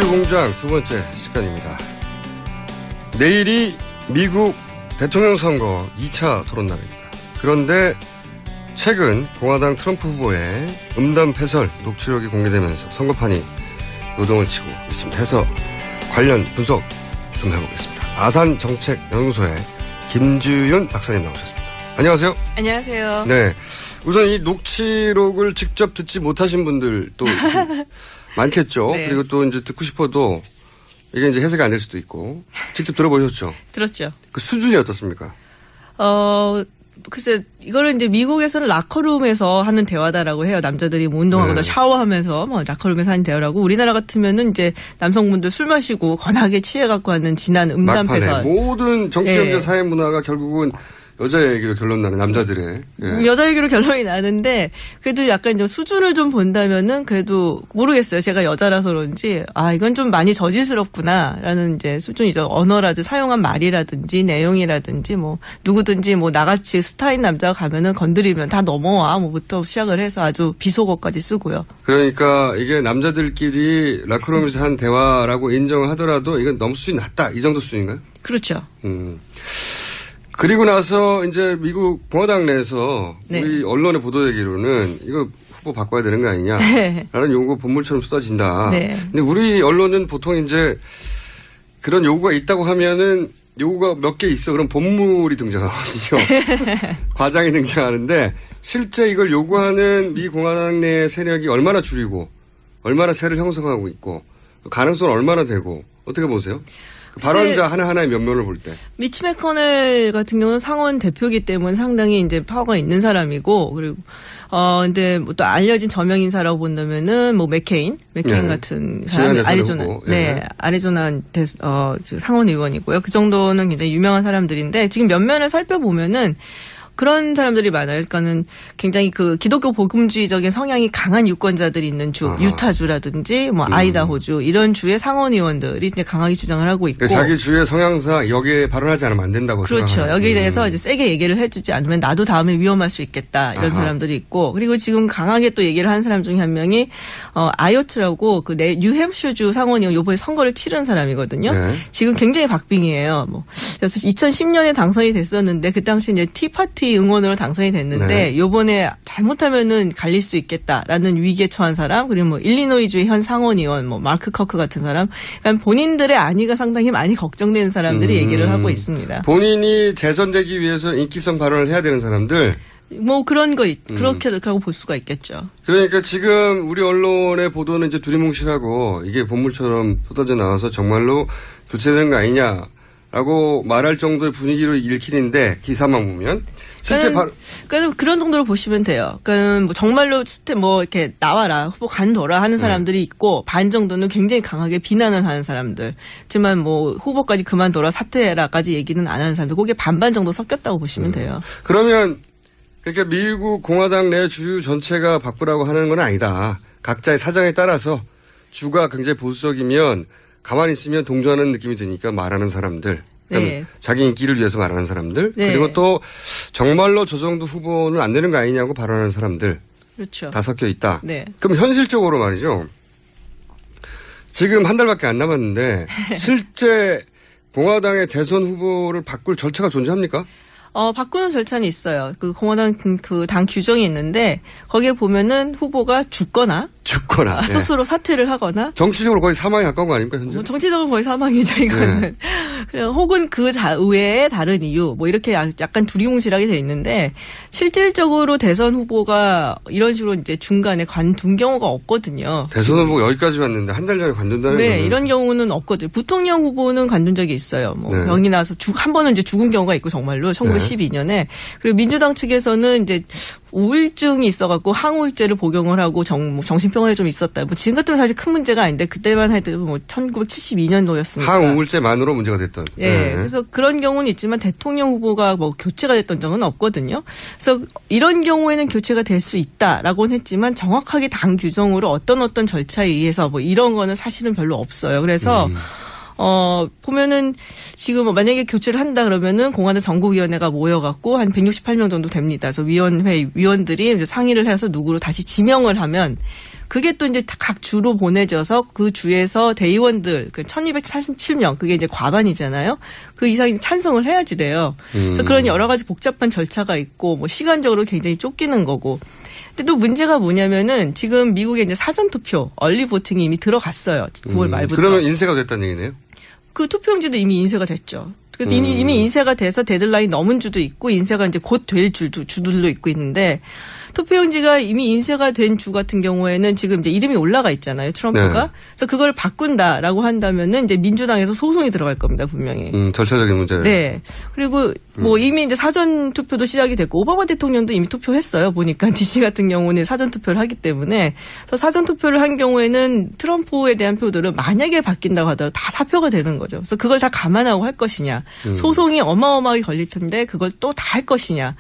뉴스공장 두 번째 시간입니다. 내일이 미국 대통령 선거 2차 토론날입니다. 그런데 최근 공화당 트럼프 후보의 음담 패설 녹취록이 공개되면서 선거판이 요동을 치고 있습니다. 해서 관련 분석 좀 해보겠습니다. 아산정책연구소의 김주윤 박사님 나오셨습니다. 안녕하세요. 안녕하세요. 네. 우선 이 녹취록을 직접 듣지 못하신 분들도 많겠죠. 네. 그리고 또 이제 듣고 싶어도 이게 이제 해석이 안 될 수도 있고. 직접 들어보셨죠? 들었죠. 그 수준이 어떻습니까? 글쎄, 이거를 이제 미국에서는 라커룸에서 하는 대화다라고 해요. 남자들이 뭐 운동하거나 샤워하면서 뭐 라커룸에서 하는 대화라고. 우리나라 같으면은 이제 남성분들 술 마시고 건하게 취해갖고 하는 진한 음담 패설. 모든 정치연대 사회 문화가 결국은 여자 얘기로 결론 나는 남자들의. 예. 여자 얘기로 결론이 나는데 그래도 약간 이제 수준을 좀 본다면은 그래도 모르겠어요. 제가 여자라서 그런지 이건 좀 많이 저질스럽구나라는 이제 수준이죠. 언어라든지 사용한 말이라든지 내용이라든지 뭐 누구든지 뭐 나같이 스타인 남자가 가면은 건드리면 다 넘어와 뭐부터 시작을 해서 아주 비속어까지 쓰고요. 그러니까 이게 남자들끼리 라크롬에서 한 대화라고 인정을 하더라도 이건 너무 수준이 낮다 이 정도 수준인가요? 그렇죠. 그리고 나서 이제 미국 공화당 내에서 네. 우리 언론에 보도되기로는 이거 후보 바꿔야 되는 거 아니냐 네. 라는 요구가 본물처럼 쏟아진다. 네. 근데 우리 언론은 보통 이제 그런 요구가 있다고 하면은 요구가 몇 개 있어. 그럼 본물이 등장하거든요. 과장이 등장하는데 실제 이걸 요구하는 미 공화당 내 세력이 얼마나 줄이고 얼마나 세를 형성하고 있고 가능성은 얼마나 되고 어떻게 보세요? 발언자 하나하나의 면면을 볼 때. 미치 매커넬 같은 경우는 상원 대표이기 때문에 상당히 이제 파워가 있는 사람이고, 그리고, 근데 뭐 또 알려진 저명 인사라고 본다면은 뭐 맥케인 네. 같은 사람이 아리조나, 네, 아리조나 상원 의원이고요. 그 정도는 굉장히 유명한 사람들인데 지금 면면을 살펴보면은 그런 사람들이 많아요. 그러니까는 굉장히 그 기독교 복음주의적인 성향이 강한 유권자들이 있는 주, 유타주라든지 뭐 아이다호주 이런 주의 상원 의원들이 이제 강하게 주장을 하고 있고. 그러니까 자기 주의 성향상 여기에 발언하지 않으면 안 된다고 그렇죠. 생각하는. 여기에 대해서 이제 세게 얘기를 해주지 않으면 나도 다음에 위험할 수 있겠다 이런 사람들이 있고. 그리고 지금 강하게 또 얘기를 하는 사람 중에 한 명이 아요트라고 그 뉴햄셔주 상원 의원 요번에 선거를 치른 사람이거든요. 네. 지금 굉장히 박빙이에요. 뭐 그래서 2010년에 당선이 됐었는데 그 당시 이제 티파티 응원으로 당선이 됐는데 네. 요번에 잘못하면은 갈릴 수 있겠다라는 위기에 처한 사람 그리고 뭐 일리노이주의 현 상원의원 뭐 마크 커크 같은 사람 그러니까 본인들의 안위가 상당히 많이 걱정되는 사람들이 얘기를 하고 있습니다. 본인이 재선되기 위해서 인기성 발언을 해야 되는 사람들 뭐 그런 거 그렇게라고 볼 수가 있겠죠. 그러니까 지금 우리 언론의 보도는 이제 두리뭉실하고 이게 본물처럼 쏟아져 나와서 정말로 교체되는 거 아니냐라고 말할 정도의 분위기로 읽히는데 기사만 보면 실제 그러니까 그런 정도로 보시면 돼요. 그러니까 뭐 정말로 뭐 이렇게 나와라 후보 간둬라 하는 사람들이 있고 반 정도는 굉장히 강하게 비난을 하는 사람들. 하지만 뭐 후보까지 그만둬라 사퇴해라까지 얘기는 안 하는 사람들. 그게 반반 정도 섞였다고 보시면 돼요. 그러면 그러니까 미국 공화당 내 주류 전체가 바꾸라고 하는 건 아니다. 각자의 사정에 따라서 주가 굉장히 보수적이면 가만히 있으면 동조하는 느낌이 드니까 말하는 사람들. 네. 자기 인기를 위해서 말하는 사람들. 네. 그리고 또 정말로 저 정도 후보는 안 되는 거 아니냐고 발언하는 사람들. 그렇죠. 다 섞여 있다. 네. 그럼 현실적으로 말이죠. 지금 한 달밖에 안 남았는데 실제 공화당의 대선 후보를 바꿀 절차가 존재합니까? 바꾸는 절차는 있어요. 그 공화당 그 당 규정이 있는데 거기에 보면은 후보가 죽거나 스스로 사퇴를 하거나 정치적으로 거의 사망에 가까운 거 아닙니까 현재? 정치적으로 거의 사망이죠 이거는. 네. 혹은 그 외에 다른 이유 뭐 이렇게 약간 두리뭉실하게 돼 있는데 실질적으로 대선 후보가 이런 식으로 이제 중간에 관둔 경우가 없거든요. 대선 후보가 여기까지 왔는데 한 달 전에 관둔다는 네, 거는 이런 경우는 없거든요. 부통령 후보는 관둔 적이 있어요. 뭐 네. 병이 나서 한 번은 이제 죽은 경우가 있고 정말로 1912년에 그리고 민주당 측에서는 이제 우울증이 있어갖고 항우울제를 복용을 하고 정신병원에 좀 있었다. 뭐 지금 같으면 사실 큰 문제가 아닌데 그때만 해도 뭐 1972년도였으니까. 항우울제만으로 문제가 됐던. 예. 네. 그래서 그런 경우는 있지만 대통령 후보가 뭐 교체가 됐던 적은 없거든요. 그래서 이런 경우에는 교체가 될 수 있다라고는 했지만 정확하게 당 규정으로 어떤 절차에 의해서 뭐 이런 거는 사실은 별로 없어요. 그래서 보면은 지금 만약에 교체를 한다 그러면은 공화당 정국위원회가 모여갖고 한 168명 정도 됩니다. 그래서 위원들이 이제 상의를 해서 누구로 다시 지명을 하면 그게 또 이제 각 주로 보내져서 그 주에서 대의원들, 1247명, 그게 이제 과반이잖아요. 그 이상이 찬성을 해야지 돼요. 그래서 그런 여러 가지 복잡한 절차가 있고, 뭐 시간적으로 굉장히 쫓기는 거고. 근데 또 문제가 뭐냐면은 지금 미국에 이제 사전투표, 얼리 보팅이 이미 들어갔어요. 9월 말부터. 그러면 인쇄가 됐다는 얘기네요? 그 투표용지도 이미 인쇄가 됐죠. 그래서 이미 인쇄가 돼서 데드라인 넘은 주도 있고 인쇄가 이제 곧 될 주들도 있고 있는데 투표용지가 이미 인쇄가 된 주 같은 경우에는 지금 이제 이름이 올라가 있잖아요. 트럼프가. 네. 그래서 그걸 바꾼다라고 한다면은 이제 민주당에서 소송이 들어갈 겁니다. 분명히. 절차적인 문제를. 네. 그리고 뭐 이미 이제 사전 투표도 시작이 됐고 오바마 대통령도 이미 투표했어요. 보니까 DC 같은 경우는 사전 투표를 하기 때문에 그래서 사전 투표를 한 경우에는 트럼프에 대한 표들은 만약에 바뀐다고 하더라도 다 사표가 되는 거죠. 그래서 그걸 다 감안하고 할 것이냐. 소송이 어마어마하게 걸릴 텐데 그걸 또 다 할 것이냐.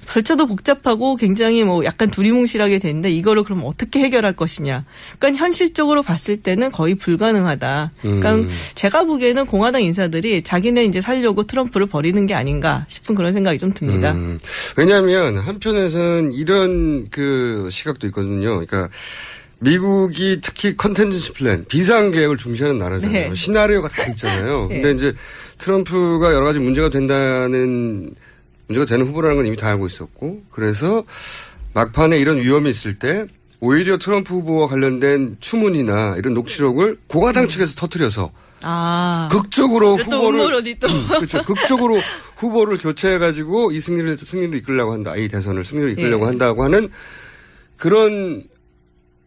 절차도 복잡하고 굉장히 뭐 약간 두리뭉실하게 되는데 이거를 그럼 어떻게 해결할 것이냐. 그러니까 현실적으로 봤을 때는 거의 불가능하다. 그러니까 제가 보기에는 공화당 인사들이 자기네 이제 살려고 트럼프를 버리는 게 아닌가 싶은 그런 생각이 좀 듭니다. 왜냐하면 한편에서는 이런 그 시각도 있거든요. 그러니까 미국이 특히 컨텐전시 플랜, 비상계획을 중시하는 나라잖아요. 네. 시나리오가 다 있잖아요. 네. 근데 이제 트럼프가 여러 가지 문제가 되는 후보라는 건 이미 다 알고 있었고, 그래서 막판에 이런 위험이 있을 때 오히려 트럼프 후보와 관련된 추문이나 이런 녹취록을 공화당 측에서 터뜨려서 극적으로 후보를 그렇죠. 극적으로 후보를 교체해가지고 이 승리를 이끌려고 한다. 이 대선을 승리를 이끌려고 한다고 하는 그런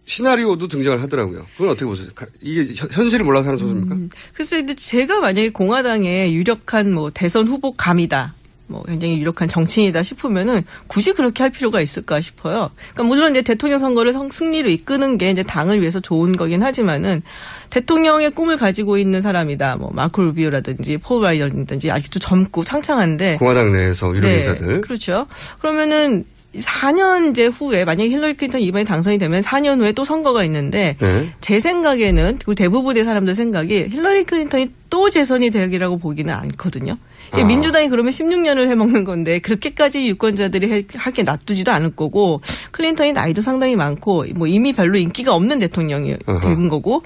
시나리오도 등장을 하더라고요. 그건 어떻게 보세요? 이게 현실을 몰라서 하는 소설입니까? 글쎄, 근데 제가 만약에 공화당의 유력한 뭐 대선 후보 감이다. 뭐 굉장히 유력한 정치인이다 싶으면은 굳이 그렇게 할 필요가 있을까 싶어요. 그러니까 물론 이제 대통령 선거를 승리로 이끄는 게 이제 당을 위해서 좋은 거긴 하지만은 대통령의 꿈을 가지고 있는 사람이다. 뭐 마크 루비오라든지 폴 라이언이라든지 아직도 젊고 창창한데 공화당 내에서 유력 인사들. 그렇죠. 그러면은 4년 이제 후에 만약에 힐러리 클린턴이 이번에 당선이 되면 4년 후에 또 선거가 있는데 제 생각에는 그리고 대부분의 사람들 생각이 힐러리 클린턴이 또 재선이 되기라고 보기는 않거든요. 민주당이 그러면 16년을 해먹는 건데 그렇게까지 유권자들이 하게 놔두지도 않을 거고 클린턴이 나이도 상당히 많고 뭐 이미 별로 인기가 없는 대통령이 된 거고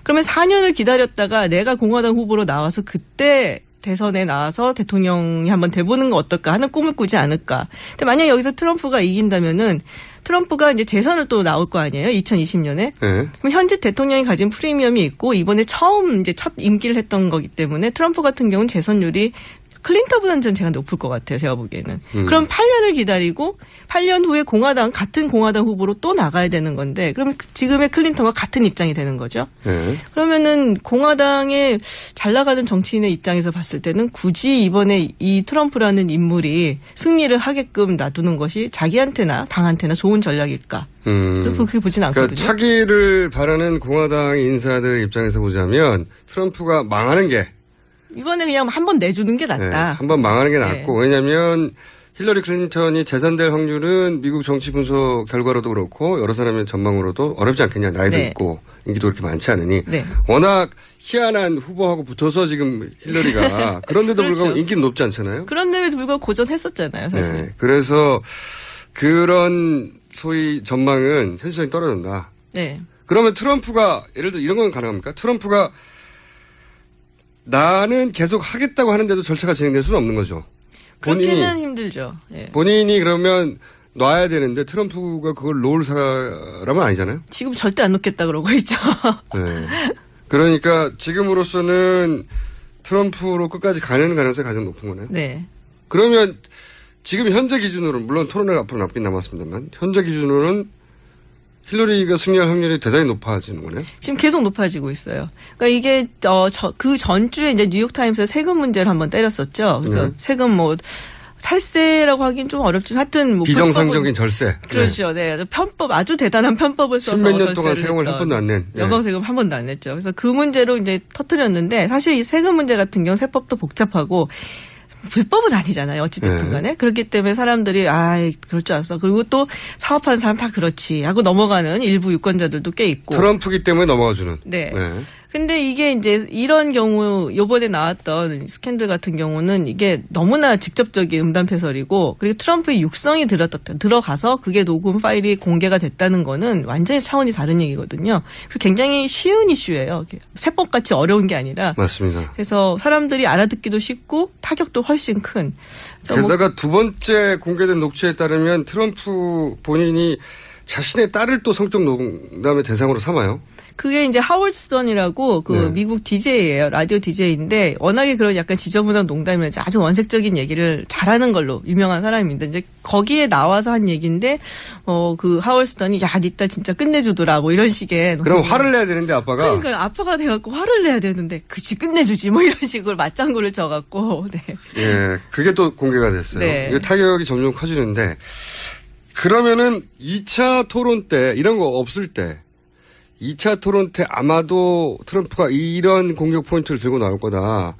그러면 4년을 기다렸다가 내가 공화당 후보로 나와서 그때 대선에 나와서 대통령이 한번 돼보는 거 어떨까 하는 꿈을 꾸지 않을까. 근데 만약에 여기서 트럼프가 이긴다면은 트럼프가 이제 재선을 또 나올 거 아니에요? 2020년에. 그럼 현직 대통령이 가진 프리미엄이 있고 이번에 처음 이제 첫 임기를 했던 거기 때문에 트럼프 같은 경우는 재선율이 클린턴보다는 전 제가 높을 것 같아요. 제가 보기에는. 그럼 8년을 기다리고 8년 후에 같은 공화당 후보로 또 나가야 되는 건데 그러면 지금의 클린턴과 같은 입장이 되는 거죠. 그러면은 공화당의 잘 나가는 정치인의 입장에서 봤을 때는 굳이 이번에 이 트럼프라는 인물이 승리를 하게끔 놔두는 것이 자기한테나 당한테나 좋은 전략일까. 그렇게 보진 않거든요. 그러니까 차기를 바라는 공화당 인사들 입장에서 보자면 트럼프가 망하는 게 이번에 그냥 한번 내주는 게 낫다. 네, 한번 망하는 게 낫고 왜냐하면 힐러리 클린턴이 재선될 확률은 미국 정치 분석 결과로도 그렇고 여러 사람의 전망으로도 어렵지 않겠냐. 나이도 있고 인기도 그렇게 많지 않으니 워낙 희한한 후보하고 붙어서 지금 힐러리가 그런데도 그렇죠. 불구하고 인기는 높지 않잖아요. 그런데도 불구하고 고전했었잖아요. 사실. 네, 그래서 그런 소위 전망은 현실성이 떨어진다. 네. 그러면 트럼프가 예를 들어 이런 건 가능합니까? 트럼프가 나는 계속 하겠다고 하는데도 절차가 진행될 수는 없는 거죠. 그렇게는 힘들죠. 예. 본인이 그러면 놔야 되는데 트럼프가 그걸 놓을 사람은 아니잖아요. 지금 절대 안 놓겠다 그러고 있죠. 네. 그러니까 지금으로서는 트럼프로 끝까지 가는 가능성이 가장 높은 거네요. 네. 그러면 지금 현재 기준으로는 물론 토론회가 앞으로 남긴 남았습니다만 현재 기준으로는 힐러리가 승리할 확률이 대단히 높아지는 거네요. 지금 계속 높아지고 있어요. 그러니까 이게 그 전주에 이제 뉴욕타임스에서 세금 문제를 한번 때렸었죠. 그래서 세금 뭐 탈세라고 하긴 좀 어렵지만 하여튼 뭐 비정상적인 절세. 그렇죠. 네. 편법 아주 대단한 편법을 써서 십몇 년 동안 세금을 한 번도 안 낸. 여가세금 한 번도 안 냈죠. 그래서 그 문제로 이제 터뜨렸는데 사실 이 세금 문제 같은 경우 세법도 복잡하고 불법은 아니잖아요. 어찌됐든 간에. 그렇기 때문에 사람들이 그럴 줄 알았어. 그리고 또 사업하는 사람 다 그렇지 하고 넘어가는 일부 유권자들도 꽤 있고. 트럼프기 때문에 넘어가주는. 네. 근데 이게 이제 이런 경우 요번에 나왔던 스캔들 같은 경우는 이게 너무나 직접적인 음담패설이고 그리고 트럼프의 육성이 들어가서 그게 녹음 파일이 공개가 됐다는 거는 완전히 차원이 다른 얘기거든요. 그리고 굉장히 쉬운 이슈예요. 세법같이 어려운 게 아니라. 맞습니다. 그래서 사람들이 알아듣기도 쉽고 타격도 훨씬 큰. 게다가 두 번째 공개된 녹취에 따르면 트럼프 본인이 자신의 딸을 또 성적 농담의 대상으로 삼아요. 그게 이제 하워드 스턴이라고 그 네. 미국 DJ예요. 라디오 DJ인데 워낙에 그런 약간 지저분한 농담이면서 아주 원색적인 얘기를 잘하는 걸로 유명한 사람입니다. 이제 거기에 나와서 한 얘기인데 그 하워드 스턴이 야, 니 딸 진짜 끝내주더라 뭐 이런 식의. 그럼 화를 내야 되는데 아빠가. 그러니까 아빠가 돼갖고 화를 내야 되는데 그치 끝내주지 뭐 이런 식으로 맞장구를 쳐갖고. 네. 예, 그게 또 공개가 됐어요. 네. 이게 타격이 점점 커지는데 그러면은 2차 토론 때 이런 거 없을 때 2차 토론 때 아마도 트럼프가 이런 공격 포인트를 들고 나올 거다.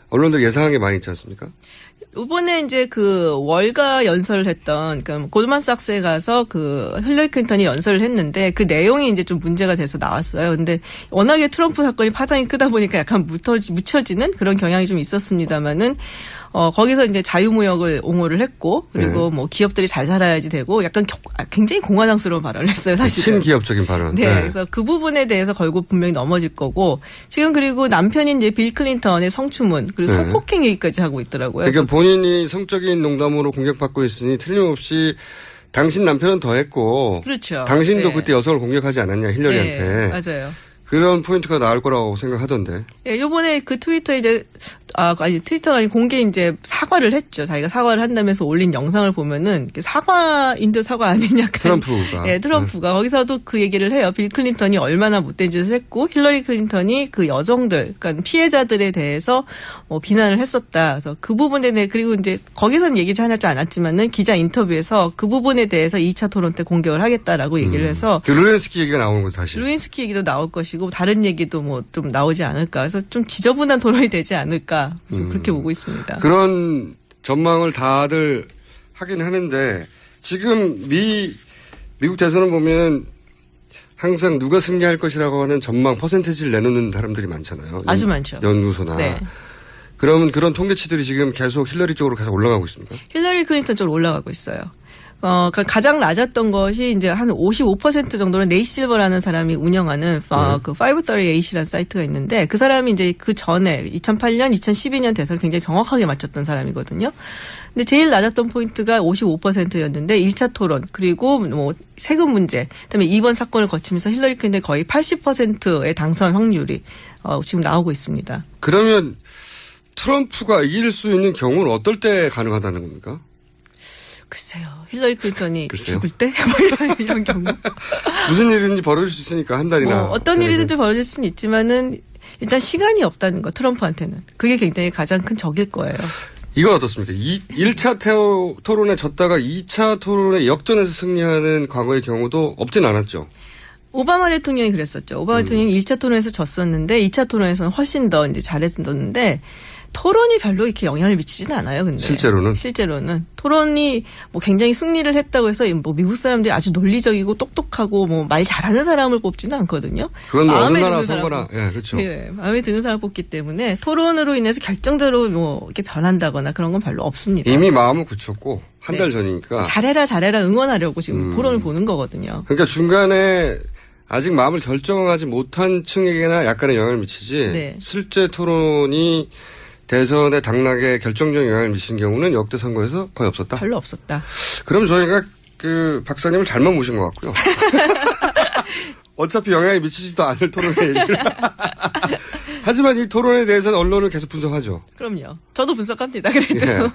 언론들 예상한 게 많이 있지 않습니까? 이번에 이제 그 월가 연설을 했던, 그러니까 골드만삭스에 가서 그 힐러리 클린턴이 연설을 했는데 그 내용이 이제 좀 문제가 돼서 나왔어요. 근데 워낙에 트럼프 사건이 파장이 크다 보니까 약간 묻혀지는 그런 경향이 좀 있었습니다만은 거기서 이제 자유무역을 옹호를 했고 그리고 뭐 기업들이 잘 살아야지 되고 약간 굉장히 공화당스러운 발언을 했어요, 사실은. 친기업적인 발언. 네, 그래서 그 부분에 대해서 결국 분명히 넘어질 거고 지금 그리고 남편인 이제 빌 클린턴의 성추문 그리고 성폭행 얘기까지 하고 있더라고요. 그러니까 본인이 성적인 농담으로 공격받고 있으니 틀림없이 당신 남편은 더 했고 그렇죠. 당신도 네. 그때 여성을 공격하지 않았냐 힐러리한테. 네, 맞아요. 그런 포인트가 나올 거라고 생각하던데. 예, 요번에 그 트위터에 이제, 트위터가 아니 공개 이제 사과를 했죠. 자기가 사과를 한다면서 올린 영상을 보면은 사과인 듯 사과 아닌 약간. 트럼프가. 예, 트럼프가. 거기서도 그 얘기를 해요. 빌 클린턴이 얼마나 못된 짓을 했고 힐러리 클린턴이 그 여성들, 그러니까 피해자들에 대해서 비난을 했었다. 그래서 그 부분에 대해 그리고 이제 거기서는 얘기하지 않았지만은 기자 인터뷰에서 그 부분에 대해서 2차 토론 때 공격을 하겠다라고 얘기를 해서. 그 루렌스키 얘기가 나오는 거죠, 사실. 루인스키 얘기도 나올 것이고 다른 얘기도 뭐 좀 나오지 않을까. 그래서 좀 지저분한 토론이 되지 않을까. 그래서 그렇게 보고 있습니다. 그런 전망을 다들 하긴 하는데 지금 미국 대선을 보면 항상 누가 승리할 것이라고 하는 전망 퍼센테이지를 내놓는 사람들이 많잖아요. 아주 많죠. 연구소나. 네. 그러면 그런 통계치들이 지금 계속 힐러리 쪽으로 계속 올라가고 있습니까? 힐러리 클린턴 쪽으로 올라가고 있어요. 가장 낮았던 것이 이제 한 55% 정도는 네이실버라는 사람이 운영하는 그 538이라는 사이트가 있는데 그 사람이 이제 그 전에 2008년, 2012년 대선을 굉장히 정확하게 맞췄던 사람이거든요. 근데 제일 낮았던 포인트가 55%였는데 1차 토론 그리고 뭐 세금 문제 그다음에 이번 사건을 거치면서 힐러리 클린턴이 거의 80%의 당선 확률이 지금 나오고 있습니다. 그러면 트럼프가 이길 수 있는 경우는 어떨 때 가능하다는 겁니까? 글쎄요. 힐러리 클린턴이 글쎄요. 죽을 때? 뭐 이런 경우. 무슨 일이든지 벌어질 수 있으니까 한 달이나. 어떤 일이든지 벌어질 수는 있지만은 일단 시간이 없다는 거 트럼프한테는. 그게 굉장히 가장 큰 적일 거예요. 이건 어떻습니까? 1차 토론에 졌다가 2차 토론에 역전해서 승리하는 과거의 경우도 없진 않았죠. 오바마 대통령이 그랬었죠. 오바마 대통령이 1차 토론에서 졌었는데 2차 토론에서는 훨씬 더 이제 잘했었는데 토론이 별로 이렇게 영향을 미치지는 않아요. 근데 실제로는 토론이 뭐 굉장히 승리를 했다고 해서 뭐 미국 사람들이 아주 논리적이고 똑똑하고 뭐 말 잘하는 사람을 뽑지는 않거든요. 그건 뭐 어느 나라 선거나 예, 그렇죠. 네, 마음에 드는 사람을 뽑기 때문에 토론으로 인해서 결정적으로 뭐 이렇게 변한다거나 그런 건 별로 없습니다. 이미 마음을 굳혔고 한 달 전이니까 잘해라 응원하려고 지금 토론을 보는 거거든요. 그러니까 중간에 아직 마음을 결정하지 못한 층에게나 약간의 영향을 미치지 실제 토론이 대선의 당락에 결정적인 영향을 미친 경우는 역대 선거에서 거의 없었다. 별로 없었다. 그럼 저희가 그 박사님을 잘못 모신 것 같고요. 어차피 영향이 미치지도 않을 토론의 얘기를. 하지만 이 토론에 대해서는 언론은 계속 분석하죠. 그럼요. 저도 분석합니다. 그래도.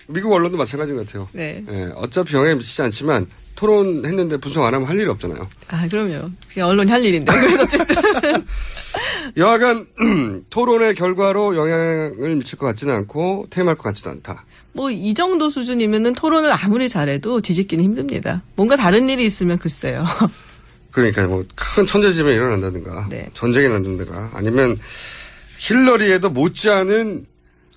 미국 언론도 마찬가지인 것 같아요. 네. 예, 어차피 영향이 미치지 않지만 토론했는데 분석 안 하면 할 일이 없잖아요. 그럼요. 그냥 언론이 할 일인데. 그래서 어쨌든. 여하간 토론의 결과로 영향을 미칠 것 같지는 않고 퇴임할 것 같지도 않다. 뭐 이 정도 수준이면은 토론을 아무리 잘해도 뒤집기는 힘듭니다. 뭔가 다른 일이 있으면 글쎄요. 그러니까 뭐 큰 천재지변이 일어난다든가 전쟁이 난다든가 아니면 힐러리에도 못지않은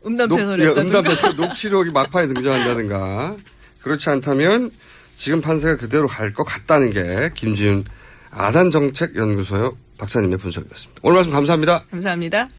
음담패설 녹취록이 막판에 등장한다든가 그렇지 않다면 지금 판세가 그대로 갈 것 같다는 게 김지윤 아산정책연구소의 박사님의 분석이었습니다. 오늘 말씀 감사합니다. 감사합니다.